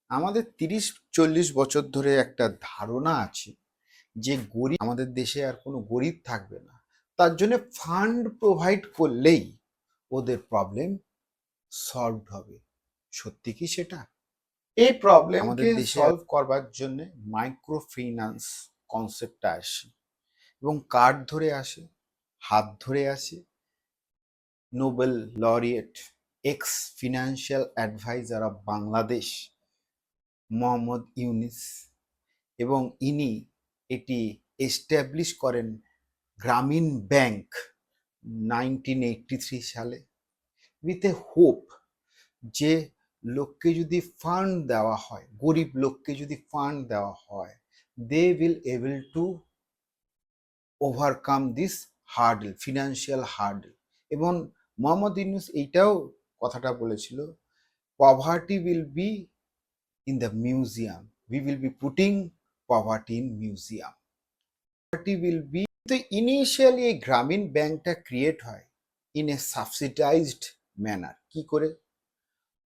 আমাদের ৩০-৪০ বছর ধরে একটা ধারণা আছে যে গরিব আমাদের দেশে আর কোনো গরিব থাকবে না। তার জন্য ফান্ড প্রোভাইড করলেই ওদের প্রবলেম সলভড হবে। সত্যি কি সেটা? এই আমাদের প্রবলেমকে দেশে সলভ করবার জন্য মাইক্রো ফিন্যান্স কনসেপ্টটা আসে এবং কার্ড ধরে আসে, হাত ধরে আসে Nobel laureate ex financial adviser of Bangladesh Muhammad Yunus, এবং ইনি এটি এস্টাবলিশ করেন গ্রামীণ ব্যাংক 1983 সালে, উইথ এ হোপ যে লোককে যদি ফান্ড দেওয়া হয়, গরিব লোককে যদি ফান্ড দেওয়া হয়, they will able to overcome this hurdle, financial hurdle. এবং মোহাম্মদ ইউনুস এইটাও কথাটা বলেছিল, poverty will be in the museum, we will be putting poverty in museum, poverty will be. তো ইনিশিয়ালি এই গ্রামীণ ব্যাংকটা ক্রিয়েট হয় ইন এ সাবসিডাইজড ম্যানার। কি করে?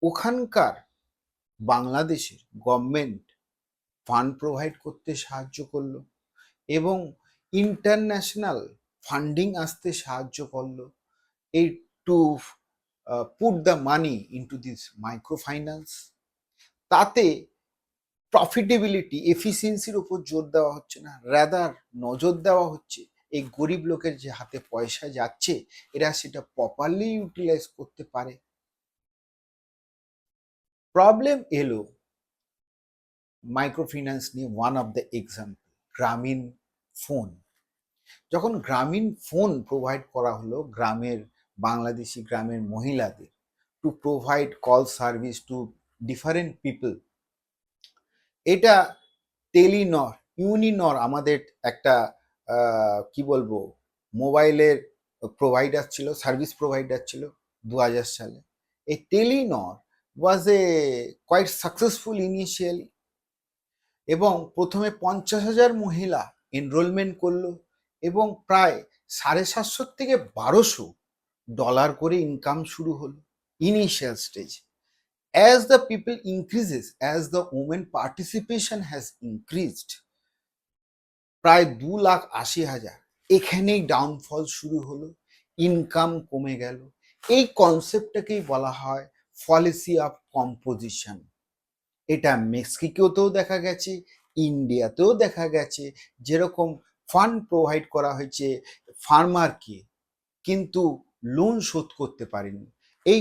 ওখানকার বাংলাদেশের গভর্নমেন্ট ফান্ড প্রোভাইড করতে সাহায্য করলো এবং ইন্টারন্যাশনাল ফান্ডিং আসতে সাহায্য করলো, এই to put the money into this micro finance. তাতে প্রফিটেবিলিটি, এফিসিয়েন্সির উপর জোর দেওয়া হচ্ছে না, রাদার নজর দেওয়া হচ্ছে এই গরিব লোকের যে হাতে পয়সা যাচ্ছে এরা সেটা প্রপারলি ইউটিলাইজ করতে পারে। প্রবলেম এলো মাইক্রো ফিন্যান্স নিয়ে, ওয়ান অফ দ্য এক্সাম্পল গ্রামীণ ফোন। যখন গ্রামীণ ফোন প্রোভাইড করা হলো গ্রামের বাংলাদেশি গ্রামের মহিলাদের, to provide call service to different people, এটা টেলিনর, ইউনিনর আমাদের একটা কি বলবো মোবাইলের প্রোভাইডার ছিল, সার্ভিস প্রোভাইডার ছিল 2000 সালে। এই টেলিনর ওয়াজ এ কোয়াইট সাকসেসফুল ইনিশিয়ালি, এবং প্রথমে 50,000 মহিলা এনরোলমেন্ট করলো এবং প্রায় $750 থেকে $1200 করে ইনকাম শুরু হলো initial stage. As the people increases, as the women participation has increased, প্রায় 2,80,000, এখানেই ডাউনফল শুরু হলো, ইনকাম কমে গেল। এই কনসেপ্টটাকেই বলা হয় ফলিসি অফ কম্পোজিশন। এটা মেক্সিকোতেও দেখা গেছে, ইন্ডিয়াতেও দেখা গেছে। যেরকম ফান্ড প্রোভাইড করা হয়েছে ফার্মারকে, কিন্তু লোন শোধ করতে পারেনি। এই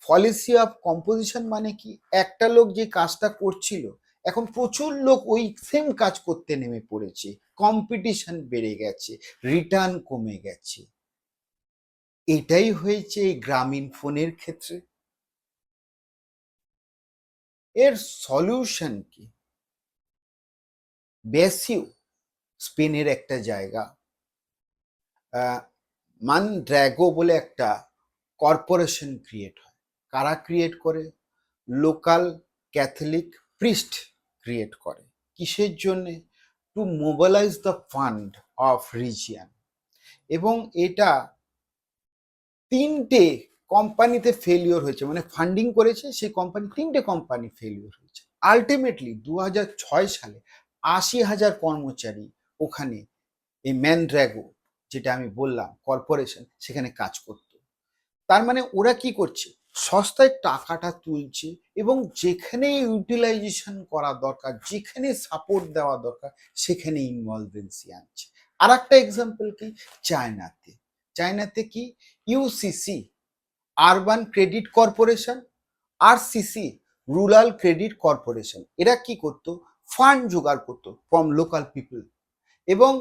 পলিসি অফ কম্পোজিশন মানে কি? একটা লোক যে কাজটা করছিল, এখন প্রচুর লোক ওই সেম কাজ করতে নেমে পড়েছে, কম্পিটিশন বেড়ে গেছে, রিটার্ন কমে গেছে। এটাই হয়েছে এই গ্রামীণ ফোনের ক্ষেত্রে। এর সলিউশন কি? বেসিউ, স্পেনের একটা জায়গা, মানড্রাগো বলে একটা কর্পোরেশন ক্রিয়েট হয়। কারা ক্রিয়েট করে? লোকাল ক্যাথলিক প্রিস্ট ক্রিয়েট করে। কিসের জন্যে? To mobilize the fund of region. এবং এটা 3টে কোম্পানিতে ফেলিওর হয়েছে, মানে ফান্ডিং করেছে সেই কোম্পানি, 3টে কোম্পানি ফেলিওর হয়েছে। আলটিমেটলি 2006 সালে 80,000 কর্মচারী ওখানে এই ম্যানড্রাগো, যেটা আমি বললাম কর্পোরেশন, সেখানে কাজ করত। তার মানে ওরা কি করছে? সস্তায় টাকাটা তুলছে এবং যেখানে ইউটিলাইজেশন করা দরকার, যেখানে সাপোর্ট দেওয়া দরকার, সেখানে ইনভলভেন্সি আনছে। আর একটা এক্সাম্পল কি? চায়নাতে। চায়নাতে কি? UCC, urban credit corporation, RCC, rural credit corporation, এরা কি করতো? ফান্ড জোগাড় করতো ফ্রম লোকাল পিপল। এবং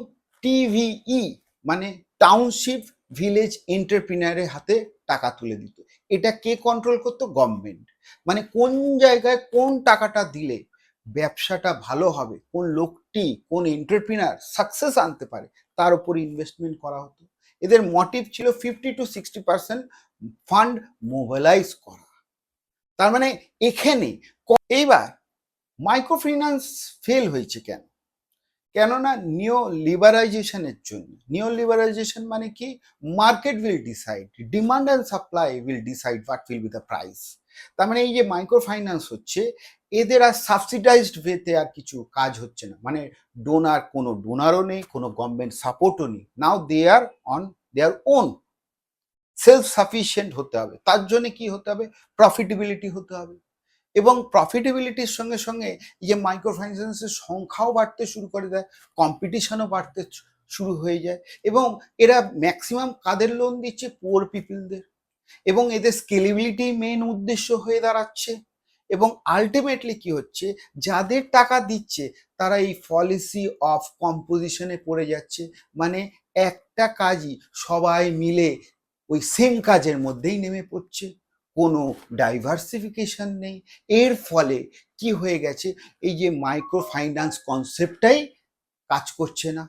টিভিই মানে টাউনশিপ ভিলেজ এন্টারপ্রিনারের হাতে টাকা তুলে দিত। এটা কে কন্ট্রোল করতো? গভর্নমেন্ট। মানে কোন জায়গায় কোন টাকাটা দিলে ব্যবসাটা ভালো হবে, কোন লোকটি, কোন এন্টারপ্রিনার সাকসেস আনতে পারে, তার উপর ইনভেস্টমেন্ট করা হতো। এদের মোটিভ ছিল 50-60% ফান্ড মোবিলাইজ করা। তার মানে এখানে এইবার মাইক্রো ফিন্যান্স ফেল হয়েছে কেন? কেননা নিও লিবারাইজেশনের জন্য। নিও লিবারাইজেশন মানে কি, market will decide, demand and supply will decide what will be the price. তার মানে এই যে মাইক্রো ফাইন্যান্স হচ্ছে, এদের আর সাবসিডাইজড ওয়েতে আর কিছু কাজ হচ্ছে না, মানে কোনো ডোনারও নেই, কোনো গভর্নমেন্ট সাপোর্টও নেই। Now they are on their own, self sufficient হতে হবে। তার জন্য কি হতে হবে, প্রফিটেবিলিটি হতে হবে। এবং প্রফিটেবিলিটির সঙ্গে সঙ্গে এই যে মাইক্রো ফাইন্যান্সের সংখ্যাও বাড়তে শুরু করে দেয়, কম্পিটিশনও বাড়তে শুরু হয়ে যায়। এবং এরা ম্যাক্সিমাম কাদের লোন দিচ্ছে, পুয়ার পিপলদের। এবং এদের স্কেলেবিলিটি মেন উদ্দেশ্য হয়ে দাঁড়াচ্ছে। এবং আলটিমেটলি কি হচ্ছে, যাদের টাকা দিচ্ছে তারা এই পলিসি অফ কম্পোজিশনে পড়ে যাচ্ছে, মানে একটা কাজই সবাই মিলে ওই সেম কাজের মধ্যেই নেমে পড়ছে, কোনো ডাইভার্সিফিকেশন নেই। এর ফলে কি হয়ে গেছে, এই যে মাইক্রো ফাইন্যান্স কনসেপ্টটাই কাজ করছে না।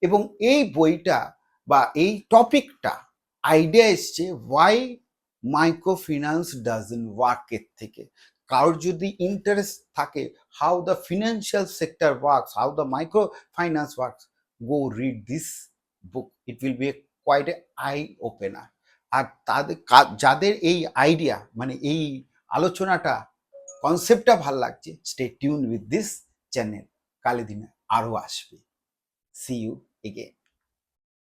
এবং এই বইটা বা এই টপিকটা আইডিয়া এসছে why micro finance doesn't work এর থেকে। কারোর যদি ইন্টারেস্ট থাকে how the financial sector works, how the micro finance works, go read this book, it will be quite a eye opener. আর তাদের যাদের এই আইডিয়া মানে এই আলোচনাটা কনসেপ্টটা ভাল লাগছে, stay tune with this channel, কালে দিনে আরও আসবে। See you again.